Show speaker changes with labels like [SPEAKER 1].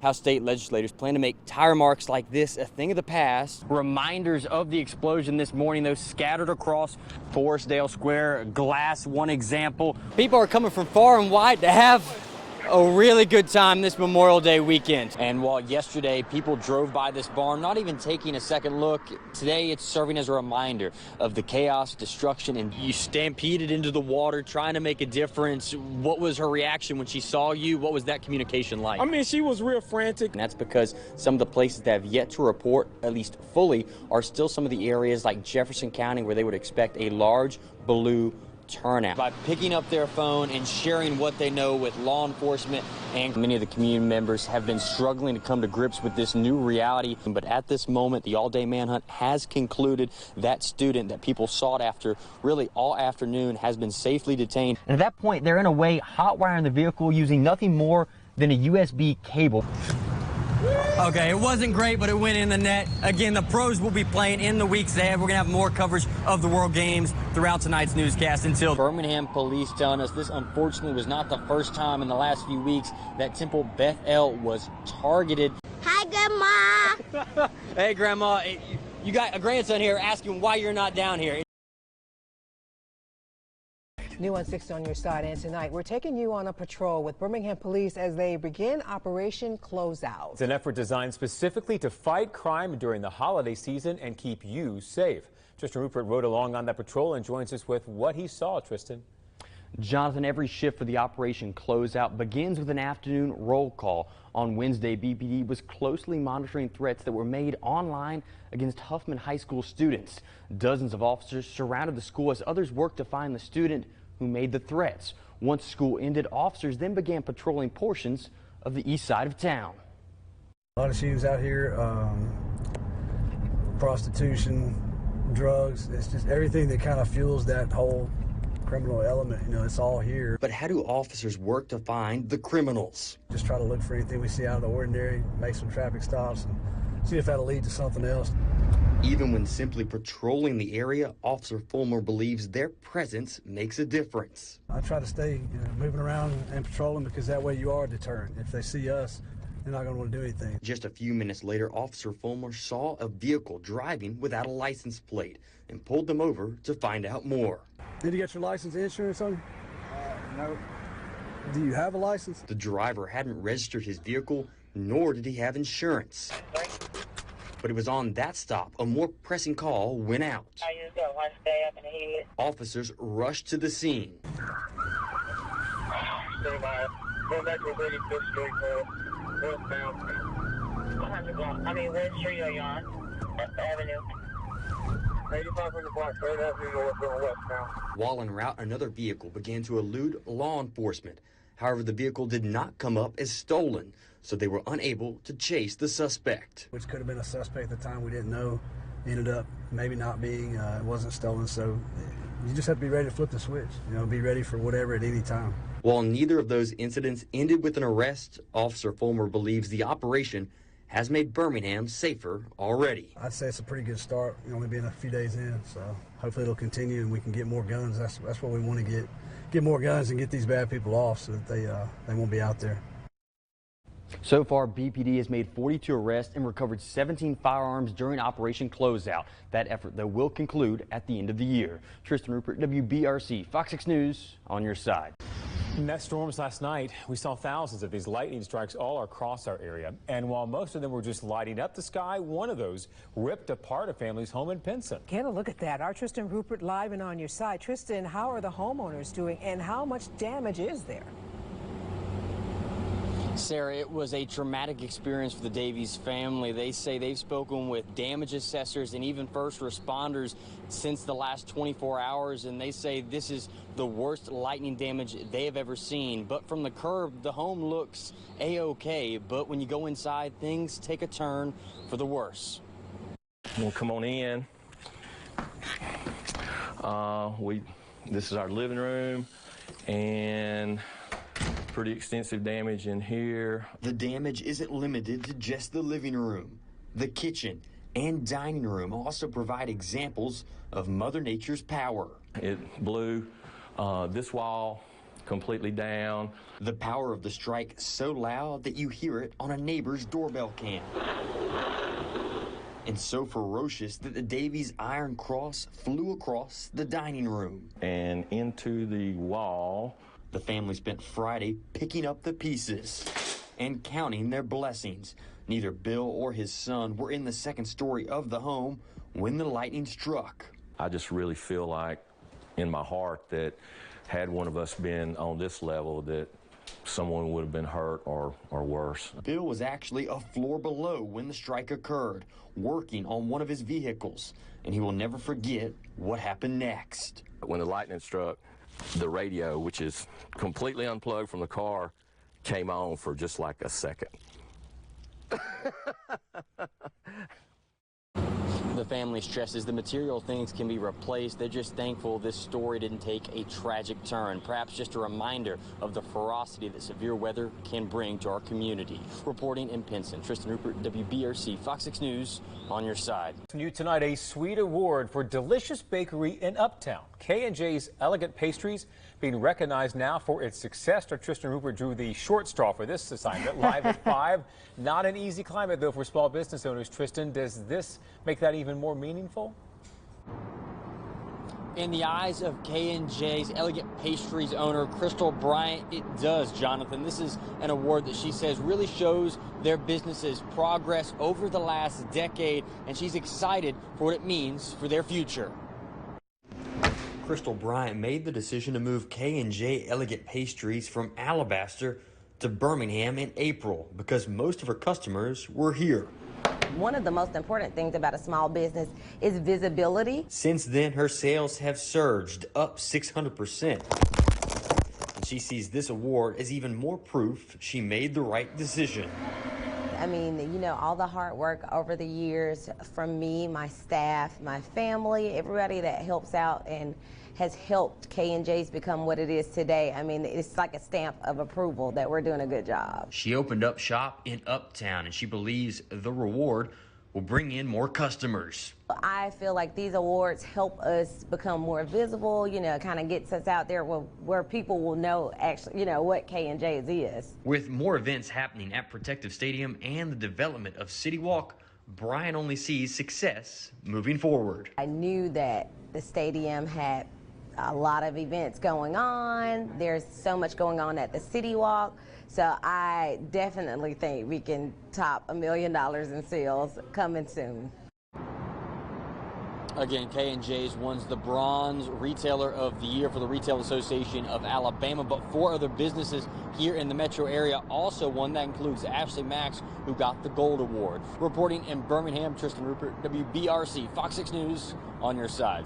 [SPEAKER 1] how state legislators plan to make tire marks like this a thing of the past. Reminders of the explosion this morning, though, scattered across Forestdale Square. Glass, one example. People are coming from far and wide to have a really good time this Memorial Day weekend. And while yesterday people drove by this barn, not even taking a second look, today it's serving as a reminder of the chaos, destruction, and you stampeded into the water trying to make a difference. What was her reaction when she saw you? What was that communication like?
[SPEAKER 2] I mean, she was real frantic.
[SPEAKER 1] And that's because some of the places that have yet to report, at least fully, are still some of the areas like Jefferson County where they would expect a large blue turnout. By picking up their phone and sharing what they know with law enforcement, and many of the community members have been struggling to come to grips with this new reality. But at this moment, the all-day manhunt has concluded. That student that people sought after really all afternoon has been safely detained. And at that point, they're in a way hot wiring the vehicle using nothing more than a USB cable. Okay, it wasn't great, but it went in the net. Again, the pros will be playing in the weeks ahead. We're going to have more coverage of the World Games throughout tonight's newscast. Until Birmingham police telling us this, unfortunately, was not the first time in the last few weeks that Temple Beth El was targeted.
[SPEAKER 3] Hi, Grandma.
[SPEAKER 1] Hey, Grandma. You got a grandson here asking why you're not down here.
[SPEAKER 4] New on 6 on your side, and tonight we're taking you on a patrol with Birmingham police as they begin Operation Closeout.
[SPEAKER 5] It's an effort designed specifically to fight crime during the holiday season and keep you safe. Tristan Ruppert rode along on that patrol and joins us with what he saw. Tristan.
[SPEAKER 1] Jonathan, every shift for the Operation Closeout begins with an afternoon roll call. On Wednesday, BPD was closely monitoring threats that were made online against Huffman High School students. Dozens of officers surrounded the school as others worked to find the student who made the threats. Once school ended, officers then began patrolling portions of the east side of town.
[SPEAKER 6] A lot of shootings out here, prostitution, drugs. It's just everything that kind of fuels that whole criminal element. You know, it's all here.
[SPEAKER 1] But how do officers work to find the criminals?
[SPEAKER 6] Just try to look for anything we see out of the ordinary, make some traffic stops, and see if that'll lead to something else.
[SPEAKER 1] Even when simply patrolling the area, Officer Fulmer believes their presence makes a difference.
[SPEAKER 6] I try to stay moving around and patrolling because that way you are a deterrent. If they see us, they're not going to want to do anything.
[SPEAKER 1] Just a few minutes later, Officer Fulmer saw a vehicle driving without a license plate and pulled them over to find out more.
[SPEAKER 6] Did you get your license and insurance on you? No. Do you have a license?
[SPEAKER 1] The driver hadn't registered his vehicle, nor did he have insurance. But it was on that stop a more pressing call went out.
[SPEAKER 3] I just got one stab in the head.
[SPEAKER 1] Officers rushed to the scene.
[SPEAKER 3] Stay by. Go back to 35th Street, westbound. What street are you on? Avenue. 85 from the block, 3rd Avenue, going westbound.
[SPEAKER 1] While en route, another vehicle began to elude law enforcement. However, the vehicle did not come up as stolen, so they were unable to chase the suspect.
[SPEAKER 6] Which could have been a suspect at the time, we didn't know. Ended up maybe not being, it wasn't stolen, so you just have to be ready to flip the switch. Be ready for whatever at any time.
[SPEAKER 1] While neither of those incidents ended with an arrest, Officer Fulmer believes the operation has made Birmingham safer already.
[SPEAKER 6] I'd say it's a pretty good start, only being a few days in, so hopefully it'll continue and we can get more guns. That's what we want to get more guns and get these bad people off so that they won't be out there.
[SPEAKER 1] So far, BPD has made 42 arrests and recovered 17 firearms during Operation Closeout. That effort, though, will conclude at the end of the year. Tristan Ruppert, WBRC Fox 6 News, on your side.
[SPEAKER 5] Net storms last night. We saw thousands of these lightning strikes all across our area. And while most of them were just lighting up the sky, one of those ripped apart a family's home in Pinson.
[SPEAKER 4] Get a look at that. Our Tristan Ruppert live and on your side. Tristan, how are the homeowners doing and how much damage is there?
[SPEAKER 1] Sarah, it was a traumatic experience for the Davies family. They say they've spoken with damage assessors and even first responders since the last 24 hours, and they say this is the worst lightning damage they have ever seen. But from the curb, the home looks A-OK, but when you go inside, things take a turn for the worse.
[SPEAKER 7] We'll come on in. This is our living room, and pretty extensive damage in here.
[SPEAKER 1] The damage isn't limited to just the living room. The kitchen and dining room also provide examples of Mother Nature's power.
[SPEAKER 7] It blew this wall completely down.
[SPEAKER 1] The power of the strike so loud that you hear it on a neighbor's doorbell cam. And so ferocious that the Davies Iron Cross flew across the dining room.
[SPEAKER 7] And into the wall.
[SPEAKER 1] The family spent Friday picking up the pieces and counting their blessings. Neither Bill or his son were in the second story of the home when the lightning struck.
[SPEAKER 7] I just really feel like in my heart that had one of us been on this level, that someone would have been hurt or worse.
[SPEAKER 1] Bill was actually a floor below when the strike occurred, working on one of his vehicles, and he will never forget what happened next.
[SPEAKER 7] When the lightning struck, the radio, which is completely unplugged from the car, came on for just like a second.
[SPEAKER 1] The family stresses the material things can be replaced. They're just thankful this story didn't take a tragic turn. Perhaps just a reminder of the ferocity that severe weather can bring to our community. Reporting in Pinson, Tristan Ruppert, WBRC Fox 6 News, on your side.
[SPEAKER 5] New tonight, a sweet award for delicious bakery in Uptown. K&J's Elegant Pastries being recognized now for its success. Tristan Ruppert drew the short straw for this assignment, live at 5. Not an easy climate, though, for small business owners. Tristan, does this make that even more meaningful?
[SPEAKER 1] In the eyes of K&J's Elegant Pastries owner, Crystal Bryant, it does, Jonathan. This is an award that she says really shows their business's progress over the last decade, and she's excited for what it means for their future. Crystal Bryant made the decision to move K&J Elegant Pastries from Alabaster to Birmingham in April because most of her customers were here.
[SPEAKER 2] One of the most important things about a small business is visibility.
[SPEAKER 1] Since then, her sales have surged up 600%. And she sees this award as even more proof she made the right decision.
[SPEAKER 2] I mean, you know, all the hard work over the years from me, my staff, my family, everybody that helps out and has helped K&J's become what it is today. I mean, it's like a stamp of approval that we're doing a good job.
[SPEAKER 1] She opened up shop in Uptown, and she believes the reward will bring in more customers.
[SPEAKER 2] I feel like these awards help us become more visible, you know, kind of gets us out there where people will know actually, you know, what K&J's is.
[SPEAKER 1] With more events happening at Protective Stadium and the development of City Walk, Brian only sees success moving forward.
[SPEAKER 2] I knew that the stadium had a lot of events going on. There's so much going on at the City Walk. So I definitely think we can top $1 million in sales coming soon.
[SPEAKER 1] Again, K&J's won the Bronze Retailer of the Year for the Retail Association of Alabama, but 4 other businesses here in the metro area also won. That includes Ashley Max, who got the Gold Award. Reporting in Birmingham, Tristan Ruppert, WBRC Fox 6 News, on your side.